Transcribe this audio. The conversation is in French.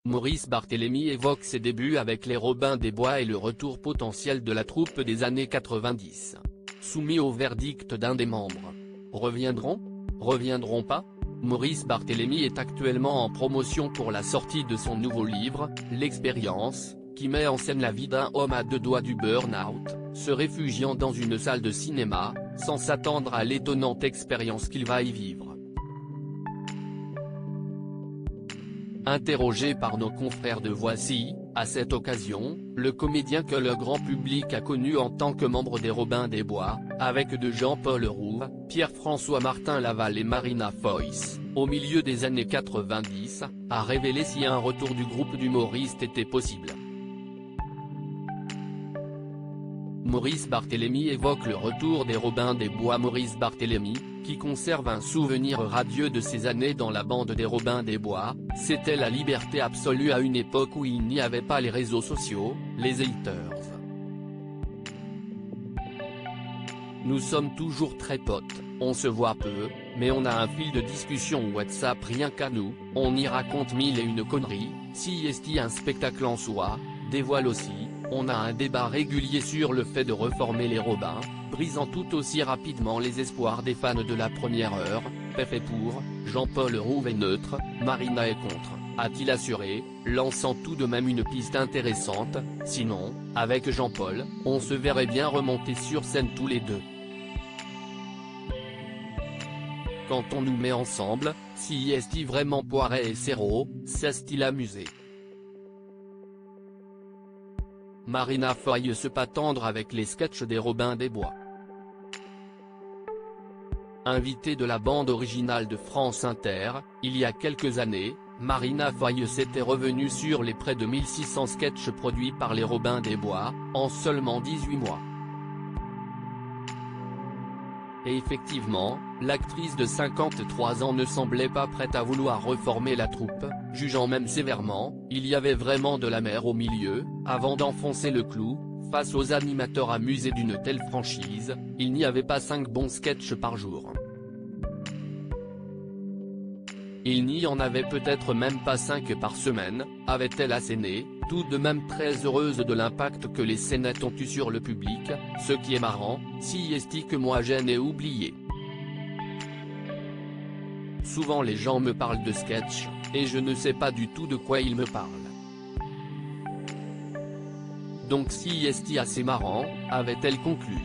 Maurice Barthélémy évoque ses débuts avec les Robins des Bois et le retour potentiel de la troupe des années 90. Soumis au verdict d'un des membres. Reviendront? Reviendront pas? Maurice Barthélémy est actuellement en promotion pour la sortie de son nouveau livre, L'expérience, qui met en scène la vie d'un homme à deux doigts du burn-out, se réfugiant dans une salle de cinéma, sans s'attendre à l'étonnante expérience qu'il va y vivre. Interrogé par nos confrères de Voici, à cette occasion, le comédien que le grand public a connu en tant que membre des Robins des Bois, avec de Jean-Paul Rouve, Pierre-François Martin Laval et Marina Foïs, au milieu des années 90, a révélé si un retour du groupe d'humoristes était possible. Maurice Barthélémy évoque le retour des Robins des Bois. Maurice Barthélémy, qui conserve un souvenir radieux de ses années dans la bande des Robins des Bois, c'était la liberté absolue à une époque où il n'y avait pas les réseaux sociaux, les haters. Nous sommes toujours très potes, on se voit peu, mais on a un fil de discussion WhatsApp rien qu'à nous, on y raconte mille et une conneries, si est un spectacle en soi, dévoile aussi. On a un débat régulier sur le fait de reformer les Robins, brisant tout aussi rapidement les espoirs des fans de la première heure. Pef est pour, Jean-Paul Rouve est neutre, Marina est contre, a-t-il assuré, lançant tout de même une piste intéressante. Sinon, avec Jean-Paul, on se verrait bien remonter sur scène tous les deux. Quand on nous met ensemble, si est vraiment Poiret et Serrault, s'est-il amusé? Marina Foïs se pas tendre avec les sketchs des Robins des Bois. Invitée de la bande originale de France Inter, il y a quelques années, Marina Foïs était revenue sur les près de 1600 sketchs produits par les Robins des Bois, en seulement 18 mois. Et effectivement, l'actrice de 53 ans ne semblait pas prête à vouloir reformer la troupe, jugeant même sévèrement, il y avait vraiment de la mer au milieu, avant d'enfoncer le clou. Face aux animateurs amusés d'une telle franchise, il n'y avait pas 5 bons sketchs par jour. Il n'y en avait peut-être même pas 5 par semaine, avait-elle asséné, tout de même très heureuse de l'impact que les scénettes ont eu sur le public. Ce qui est marrant, si est que moi j'en ai oublié. Souvent les gens me parlent de sketch, et je ne sais pas du tout de quoi ils me parlent. Donc si est assez marrant, avait-elle conclu.